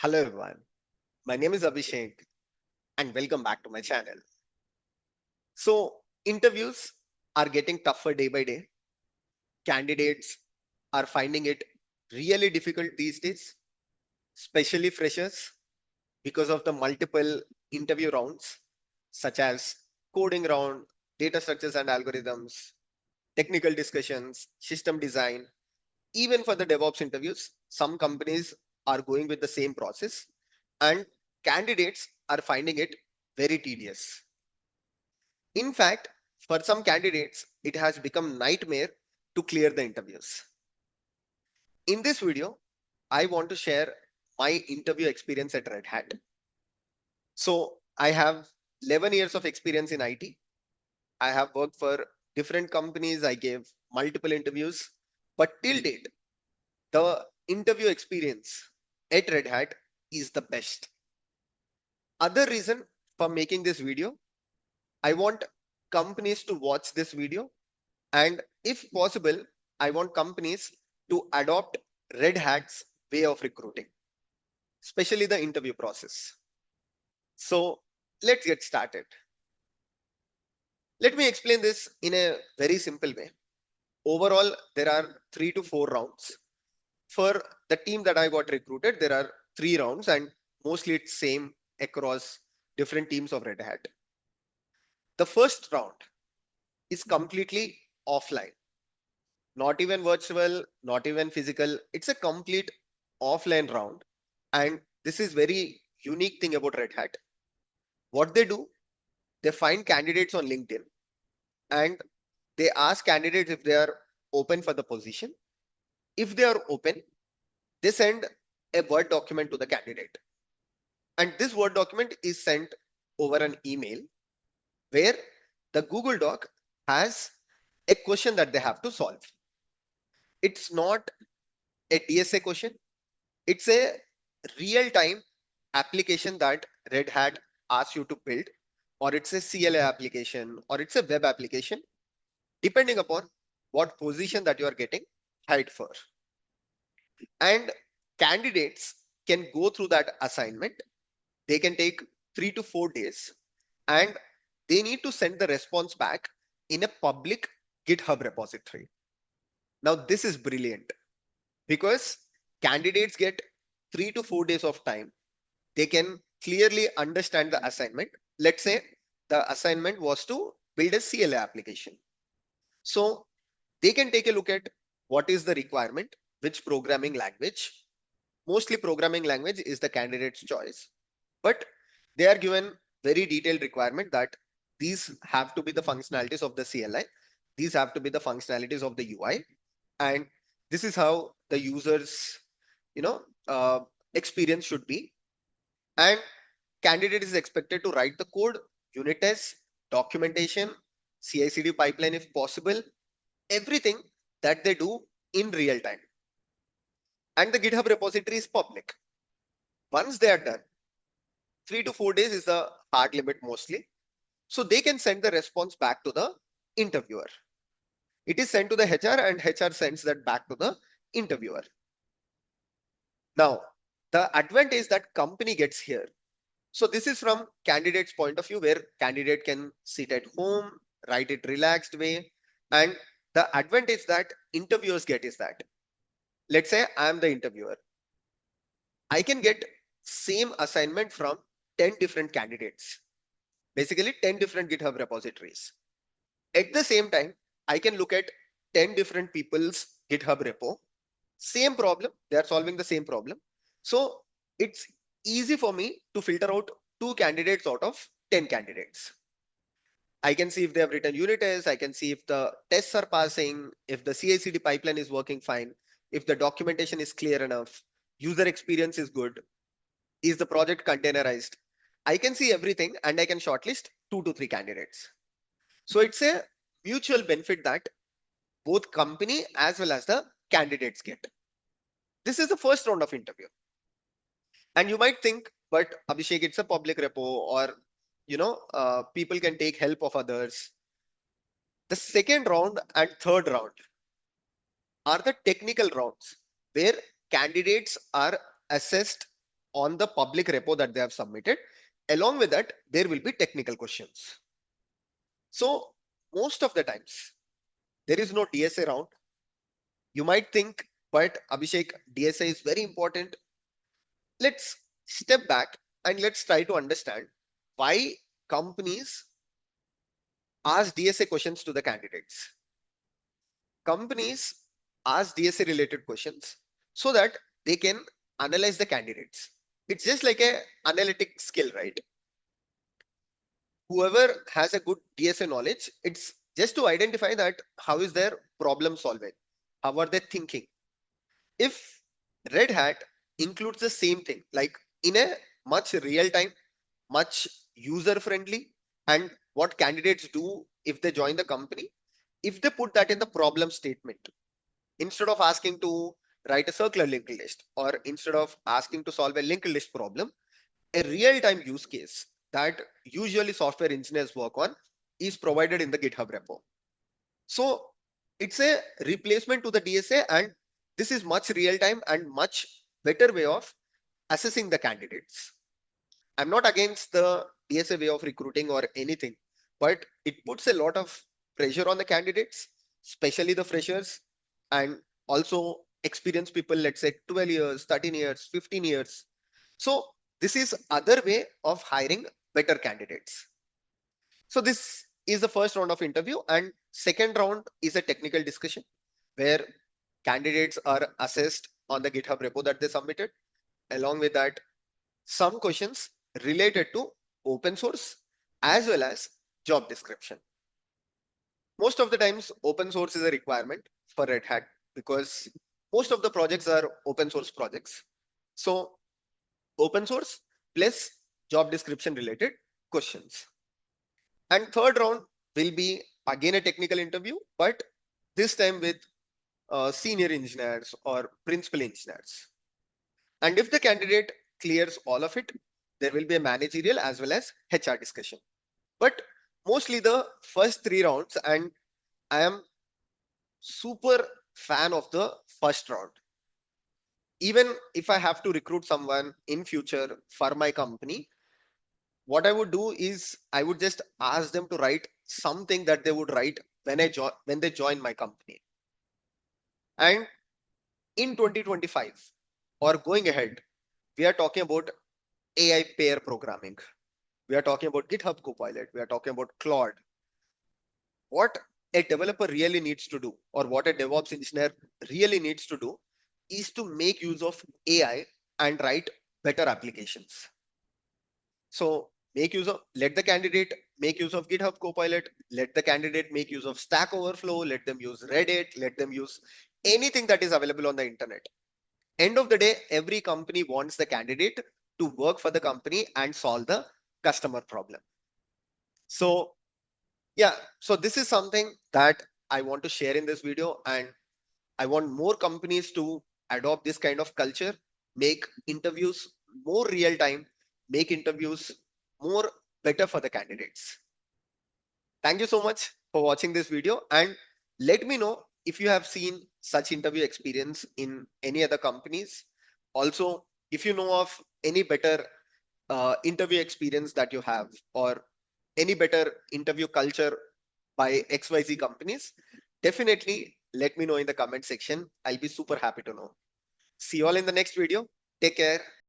Hello everyone, my name is Abhishek and welcome back to my channel. So, interviews are getting tougher day by day. Candidates are finding it really difficult these days, especially freshers, because of the multiple interview rounds, such as coding round, data structures and algorithms, technical discussions, system design. Even for the DevOps interviews, some companies are going with the same process, and candidates are finding it very tedious. In fact, for some candidates, it has become nightmare to clear the interviews. In this video, I want to share my interview experience at Red Hat. So I have 11 years of experience in IT. I have worked for different companies. I gave multiple interviews, but till date, the interview experience at Red Hat is the best. Other reason for making this video, I want companies to watch this video, and if possible, I want companies to adopt Red Hat's way of recruiting, especially the interview process. So let's get started. Let me explain this in a very simple way. Overall, there are 3 to 4 rounds. For the team that I got recruited, there are 3 rounds, and mostly it's same across different teams of Red Hat. The first round is completely offline, not even virtual, not even physical. It's a complete offline round. And this is very unique thing about Red Hat. What they do, they find candidates on LinkedIn and they ask candidates if they are open for the position. If they are open, they send a Word document to the candidate. And this Word document is sent over an email where the Google Doc has a question that they have to solve. It's not a DSA question, it's a real time application that Red Hat asks you to build, or it's a CLA application, or it's a web application, depending upon what position that you are getting hired for. And candidates can go through that assignment. They can take 3 to 4 days, and they need to send the response back in a public GitHub repository. Now, this is brilliant because candidates get 3 to 4 days of time. They can clearly understand the assignment. Let's say the assignment was to build a CLA application. So they can take a look at what is the requirement, which programming language. Mostly programming language is the candidate's choice, but they are given very detailed requirement that these have to be the functionalities of the CLI. These have to be the functionalities of the UI, and this is how the users, you know, uh, experience should be. And candidate is expected to write the code, unit tests, documentation, CI/CD pipeline if possible, everything that they do in real time. And the GitHub repository is public. Once they are done, 3 to 4 days is the hard limit mostly. So they can send the response back to the interviewer. It is sent to the HR and HR sends that back to the interviewer. Now, the advantage that company gets here. So this is from candidate's point of view where candidate can sit at home, write it relaxed way. And the advantage that interviewers get is that, let's say I'm the interviewer. I can get same assignment from 10 different candidates, basically 10 different GitHub repositories. At the same time, I can look at 10 different people's GitHub repo. Same problem, they are solving the same problem. So it's easy for me to filter out 2 candidates out of 10 candidates. I can see if they have written unit tests, I can see if the tests are passing, if the CI/CD pipeline is working fine, if the documentation is clear enough, user experience is good, is the project containerized. I can see everything and I can shortlist 2 to 3 candidates. So it's a mutual benefit that both company as well as the candidates get. This is the first round of interview. And you might think, but Abhishek, it's a public repo, or people can take help of others. The second round and third round are the technical rounds where candidates are assessed on the public repo that they have submitted. Along with that, there will be technical questions. So most of the times, there is no DSA round. You might think, but Abhishek, DSA is very important. Let's step back and let's try to understand why companies ask DSA questions to the candidates. Companies ask DSA related questions so that they can analyze the candidates. It's just like a analytic skill, right? Whoever has a good DSA knowledge, it's just to identify that how is their problem solving, how are they thinking. If Red Hat includes the same thing, like in a much real time, much user friendly, and what candidates do if they join the company, if they put that in the problem statement, instead of asking to write a circular linked list or instead of asking to solve a linked list problem, a real time use case that usually software engineers work on is provided in the GitHub repo. So it's a replacement to the DSA, and this is much real time and much better way of assessing the candidates. I'm not against the DSA way of recruiting or anything, but it puts a lot of pressure on the candidates, especially the freshers and also experienced people, let's say 12 years, 13 years, 15 years. So this is other way of hiring better candidates. So this is the first round of interview, and second round is a technical discussion where candidates are assessed on the GitHub repo that they submitted. Along with that, some questions related to open source as well as job description. Most of the times, open source is a requirement for Red Hat because most of the projects are open source projects. So open source plus job description related questions. And third round will be again a technical interview, but this time with senior engineers or principal engineers. And if the candidate clears all of it, there will be a managerial as well as HR discussion. But mostly the first three rounds, and I am super fan of the first round. Even if I have to recruit someone in future for my company, what I would do is I would just ask them to write something that they would write when they join my company. And in 2025 or going ahead, we are talking about AI pair programming. We are talking about GitHub Copilot. We are talking about Claude. What a developer really needs to do, or what a DevOps engineer really needs to do, is to make use of AI and write better applications. So let the candidate make use of GitHub Copilot, let the candidate make use of Stack Overflow, let them use Reddit, let them use anything that is available on the internet. End of the day, every company wants the candidate to work for the company and solve the customer problem. So yeah, so this is something that I want to share in this video, and I want more companies to adopt this kind of culture, make interviews more real time, make interviews more better for the candidates. Thank you so much for watching this video, and let me know if you have seen such interview experience in any other companies. Also, if you know of any better interview experience that you have, or any better interview culture by XYZ companies, definitely let me know in the comment section. I'll be super happy to know. See you all in the next video. Take care.